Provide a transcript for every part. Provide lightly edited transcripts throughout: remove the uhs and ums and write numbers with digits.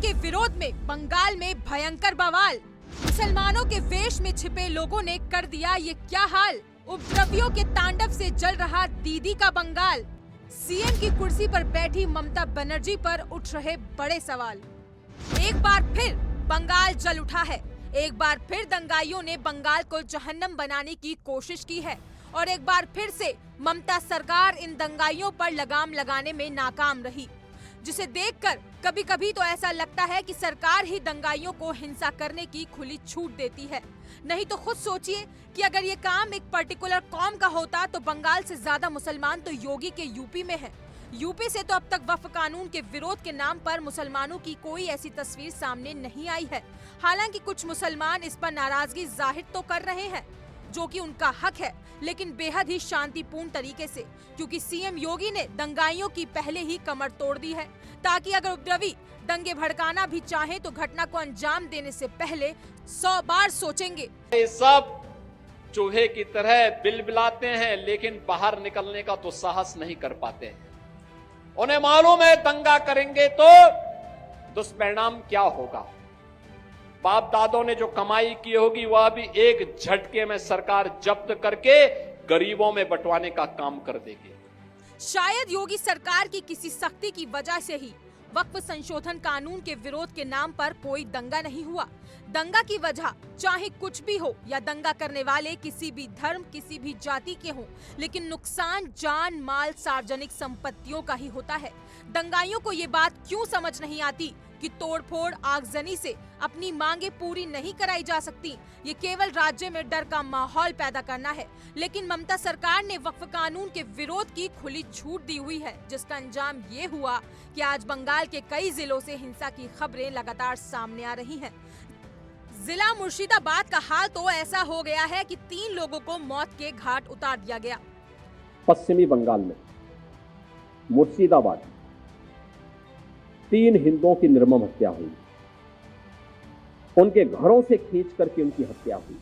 के विरोध में बंगाल में भयंकर बवाल। मुसलमानों के वेश में छिपे लोगों ने कर दिया ये क्या हाल। उपद्रवियों के तांडव से जल रहा दीदी का बंगाल। सीएम की कुर्सी पर बैठी ममता बनर्जी पर उठ रहे बड़े सवाल। एक बार फिर बंगाल जल उठा है। एक बार फिर दंगाइयों ने बंगाल को जहन्नम बनाने की कोशिश की है और एक बार फिर से ममता सरकार इन दंगाइयों पर लगाम लगाने में नाकाम रही, जिसे देखकर कभी कभी तो ऐसा लगता है कि सरकार ही दंगाइयों को हिंसा करने की खुली छूट देती है। नहीं तो खुद सोचिए कि अगर ये काम एक पर्टिकुलर कौम का होता तो बंगाल से ज्यादा मुसलमान तो योगी के यूपी में है। यूपी से तो अब तक वक्फ कानून के विरोध के नाम पर मुसलमानों की कोई ऐसी तस्वीर सामने नहीं आई है। हालांकि कुछ मुसलमान इस पर नाराजगी जाहिर तो कर रहे हैं, जो कि उनका हक है, लेकिन बेहद ही शांतिपूर्ण तरीके से, क्योंकि सीएम योगी ने दंगाइयों की पहले ही कमर तोड़ दी है, ताकि अगर उपद्रवी दंगे भड़काना भी चाहे तो घटना को अंजाम देने से पहले 100 बार सोचेंगे। ये सब चूहे की तरह बिलबिलाते हैं, लेकिन बाहर निकलने का तो साहस नहीं कर पाते हैं। उन्हें मालूम है दंगा करेंगे तो दुष्परिणाम क्या होगा। बाप दादों ने जो कमाई की होगी वह भी एक झटके में सरकार जब्त करके गरीबों में बंटवाने का काम कर देगी। शायद योगी सरकार की किसी सख्ती की वजह से ही वक्फ संशोधन कानून के विरोध के नाम पर कोई दंगा नहीं हुआ। दंगा की वजह चाहे कुछ भी हो या दंगा करने वाले किसी भी धर्म किसी भी जाति के हों, लेकिन नुकसान जान माल सार्वजनिक संपत्तियों का ही होता है। दंगाइयों को ये बात क्यों समझ नहीं आती कि तोड़फोड़ आगजनी से अपनी मांगे पूरी नहीं कराई जा सकती। ये केवल राज्य में डर का माहौल पैदा करना है। लेकिन ममता सरकार ने वक्फ कानून के विरोध की खुली छूट दी हुई है, जिसका अंजाम ये हुआ कि आज बंगाल के कई जिलों से हिंसा की खबरें लगातार सामने आ रही हैं। जिला मुर्शिदाबाद का हाल तो ऐसा हो गया है कि 3 लोगों को मौत के घाट उतार दिया गया। पश्चिमी बंगाल में मुर्शिदाबाद 3 हिंदुओं की निर्मम हत्या हुई। उनके घरों से खींच करके उनकी हत्या हुई।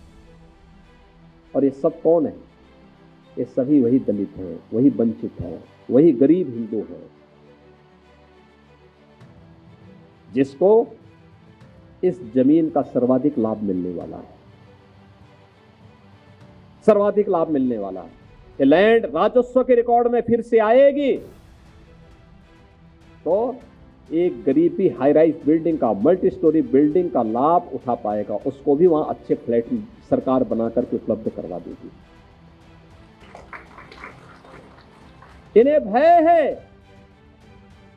और ये सब कौन है? ये सभी वही दलित हैं, वही वंचित हैं, वही गरीब हिंदू हैं, जिसको इस जमीन का सर्वाधिक लाभ मिलने वाला है। सर्वाधिक लाभ मिलने वाला है। ये लैंड राजस्व के रिकॉर्ड में फिर से आएगी तो एक गरीब भी हाई राइज बिल्डिंग का, मल्टी स्टोरी बिल्डिंग का लाभ उठा पाएगा। उसको भी वहां अच्छे फ्लैट सरकार बना करके उपलब्ध करवा देगी। इन्हें भय है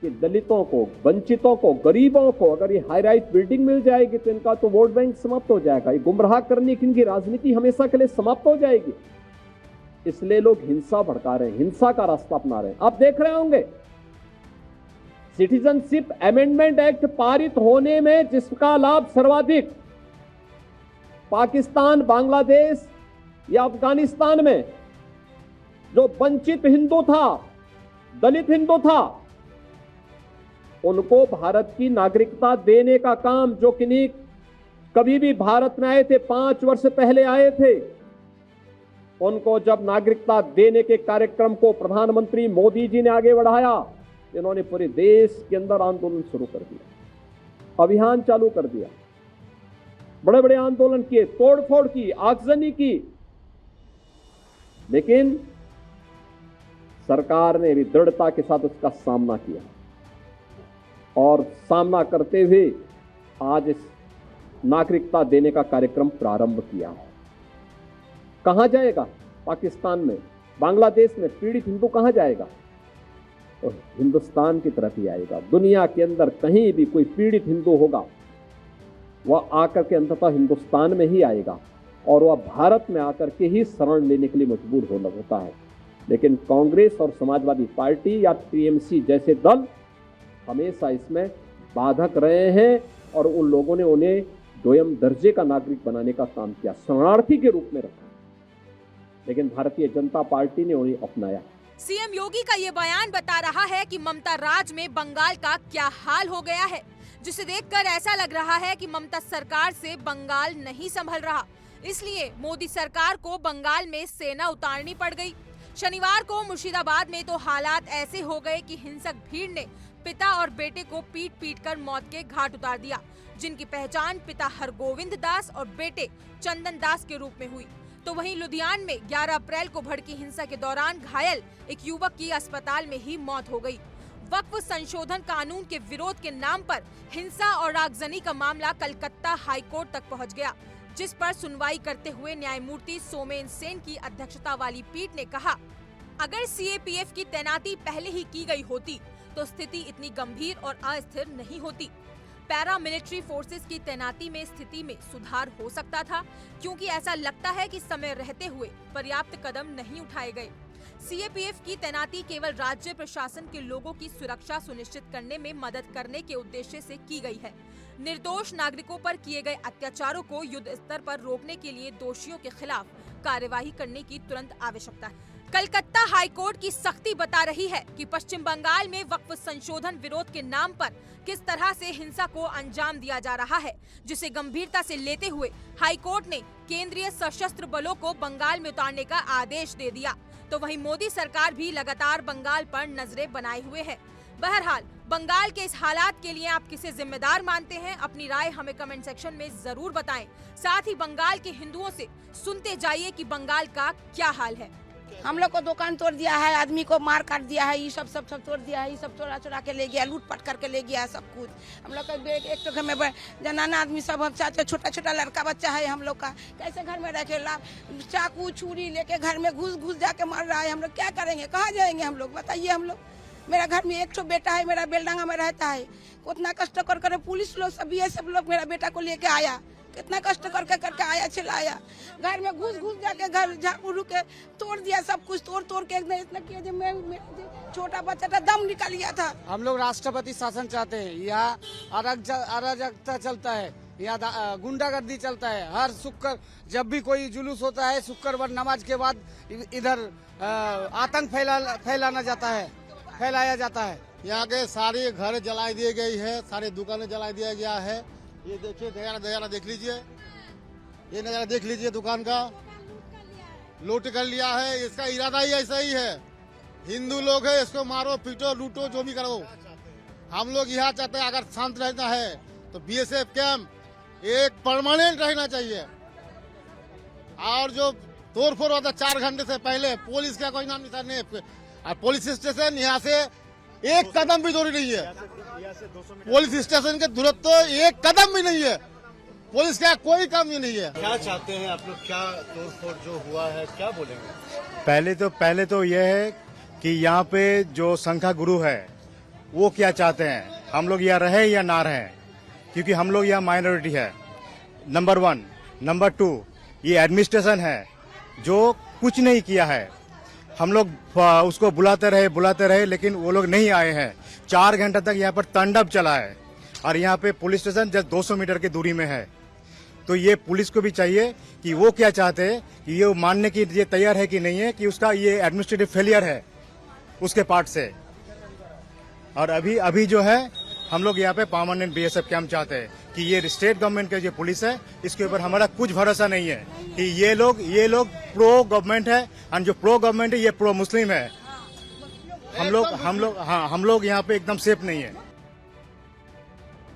कि दलितों को, वंचितों को, गरीबों को अगर ये हाई राइज बिल्डिंग मिल जाएगी तो इनका तो वोट बैंक समाप्त हो जाएगा। ये गुमराह करने की इनकी राजनीति हमेशा के लिए समाप्त हो जाएगी। इसलिए लोग हिंसा भड़का रहे हैं, हिंसा का रास्ता अपना रहे हैं। आप देख रहे होंगे सिटीजनशिप अमेंडमेंट एक्ट पारित होने में जिसका लाभ सर्वाधिक पाकिस्तान, बांग्लादेश या अफगानिस्तान में जो वंचित हिंदू था, दलित हिंदू था, उनको भारत की नागरिकता देने का काम, जो कि कभी भी भारत में आए थे, 5 वर्ष पहले आए थे, उनको जब नागरिकता देने के कार्यक्रम को प्रधानमंत्री मोदी जी ने आगे बढ़ाया, इन्होंने पूरे देश के अंदर आंदोलन शुरू कर दिया, अभियान चालू कर दिया, बड़े बड़े आंदोलन किए, तोड़फोड़ की, आगजनी की। लेकिन सरकार ने भी दृढ़ता के साथ उसका सामना किया और सामना करते हुए आज इस नागरिकता देने का कार्यक्रम प्रारंभ किया। कहां जाएगा? पाकिस्तान में, बांग्लादेश में पीड़ित हिंदू कहां जाएगा? और हिंदुस्तान की तरफ ही आएगा। दुनिया के अंदर कहीं भी कोई पीड़ित हिंदू होगा, वह आकर के अंततः हिंदुस्तान में ही आएगा और वह भारत में आकर के ही शरण लेने के लिए मजबूर होता है। लेकिन कांग्रेस और समाजवादी पार्टी या टीएमसी जैसे दल हमेशा इसमें बाधक रहे हैं और उन लोगों ने उन्हें दोयम दर्जे का नागरिक बनाने का काम किया, शरणार्थी के रूप में रखा। लेकिन भारतीय जनता पार्टी ने उन्हें अपनाया। सीएम योगी का ये बयान बता रहा है कि ममता राज में बंगाल का क्या हाल हो गया है, जिसे देखकर ऐसा लग रहा है कि ममता सरकार से बंगाल नहीं संभल रहा। इसलिए मोदी सरकार को बंगाल में सेना उतारनी पड़ गई। शनिवार को मुर्शिदाबाद में तो हालात ऐसे हो गए कि हिंसक भीड़ ने पिता और बेटे को पीट पीट कर मौत के घाट उतार दिया, जिनकी पहचान पिता हरगोविंद दास और बेटे चंदन दास के रूप में हुई। तो वहीं लुधियाना में 11 अप्रैल को भड़की हिंसा के दौरान घायल एक युवक की अस्पताल में ही मौत हो गई। वक्फ संशोधन कानून के विरोध के नाम पर हिंसा और आगजनी का मामला कलकत्ता हाईकोर्ट तक पहुंच गया, जिस पर सुनवाई करते हुए न्यायमूर्ति सोमेन सेन की अध्यक्षता वाली पीठ ने कहा, अगर सीएपीएफ की तैनाती पहले ही की गई होती तो स्थिति इतनी गंभीर और अस्थिर नहीं होती। पैरामिलिट्री फोर्सेस की तैनाती में स्थिति में सुधार हो सकता था, क्योंकि ऐसा लगता है कि समय रहते हुए पर्याप्त कदम नहीं उठाए गए। सीएपीएफ की तैनाती केवल राज्य प्रशासन के लोगों की सुरक्षा सुनिश्चित करने में मदद करने के उद्देश्य से की गई है। निर्दोष नागरिकों पर किए गए अत्याचारों को युद्ध स्तर पर रोकने के लिए दोषियों के खिलाफ कार्यवाही करने की तुरंत आवश्यकता है। कलकत्ता हाईकोर्ट की सख्ती बता रही है कि पश्चिम बंगाल में वक्फ संशोधन विरोध के नाम पर किस तरह से हिंसा को अंजाम दिया जा रहा है, जिसे गंभीरता से लेते हुए हाईकोर्ट ने केंद्रीय सशस्त्र बलों को बंगाल में उतारने का आदेश दे दिया। तो वहीं मोदी सरकार भी लगातार बंगाल पर नजरें बनाए हुए है। बहरहाल बंगाल के इस हालात के लिए आप किसे जिम्मेदार मानते हैं, अपनी राय हमें कमेंट सेक्शन में जरूर बताएं। साथ ही बंगाल के हिंदुओं से सुनते जाइए कि बंगाल का क्या हाल है। हम लोग को दुकान तोड़ दिया है, आदमी को मार काट दिया है, ये सब तोड़ दिया है, ये सब चोरा के ले गया, लूट पट करके ले गया सब कुछ। हम लोग का एक तो घर में जनाना आदमी सब छोटा छोटा लड़का बच्चा है हम लोग का, कैसे घर में रखे चाकू छुरी लेके घर में घुस जाके मार रहा है। हम लोग क्या करेंगे, कहाँ जाएंगे हम लोग, बताइए। हम लोग, मेरा घर में एक बेटा है, मेरा बेलडांगा में रहता है, उतना कष्ट कर पुलिस लोग सब लोग मेरा बेटा को लेके आया, कितना कष्ट करके आया, चिल्लाया, घर में घुस जाके घर झाड़ू के तोड़ दिया, सब कुछ तोड़ के इतना किया जो मैं छोटा बच्चा था दम निकाल गया था। हम लोग राष्ट्रपति शासन चाहते हैं। यहाँ अराजकता चलता है, यहाँ गुंडागर्दी चलता है। हर शुक्र जब भी कोई जुलूस होता है, शुक्रवार नमाज के बाद इधर आतंक फैलाया जाता है। यहाँ के सारे घर जला दिए गई है, सारे दुकानें जला दिया गया है। ये देखिए नजारा देख लीजिए, ये नजारा देख लीजिए, दुकान का लूट कर लिया है। इसका इरादा ही ऐसा ही है, हिंदू लोग है, इसको मारो पीटो लूटो जो भी करो। हम लोग यहाँ चाहते हैं अगर शांत रहना है तो बीएसएफ कैंप एक परमानेंट रहना चाहिए। और जो तोड़फोड़ होता 4 घंटे से पहले पुलिस का कोई नाम निशान नहीं है। और पुलिस स्टेशन यहाँ से एक कदम भी दूरी नहीं है, पुलिस स्टेशन के दूरत्व तो एक कदम भी नहीं है, पुलिस का कोई काम ही नहीं है। क्या चाहते हैं आप लोग, क्या तोड़फोड़ जो हुआ है क्या बोलेंगे? पहले तो यह है कि यहाँ पे जो संख्या गुरु है वो क्या चाहते हैं, हम लोग यहाँ रहे या ना रहे, क्योंकि हम लोग यहाँ माइनॉरिटी है, नंबर 1। नंबर 2, ये एडमिनिस्ट्रेशन है जो कुछ नहीं किया है। हम लोग उसको बुलाते रहे लेकिन वो लोग नहीं आए हैं। 4 घंटे तक यहाँ पर तांडव चला है और यहाँ पे पुलिस स्टेशन जस्ट 200 मीटर की दूरी में है। तो ये पुलिस को भी चाहिए कि वो क्या चाहते हैं, कि ये मानने की ये तैयार है कि नहीं है कि उसका ये एडमिनिस्ट्रेटिव फेलियर है उसके पार्ट से। और अभी जो है हम लोग यहाँ पे परमानेंट बीएसएफ कैंप चाहते हैं कि ये स्टेट गवर्नमेंट का जो पुलिस है इसके ऊपर हमारा कुछ भरोसा नहीं है कि ये लोग प्रो गवर्नमेंट है, और जो प्रो गवर्नमेंट है ये प्रो मुस्लिम है। हम लोग यहाँ पे एकदम सेफ नहीं है।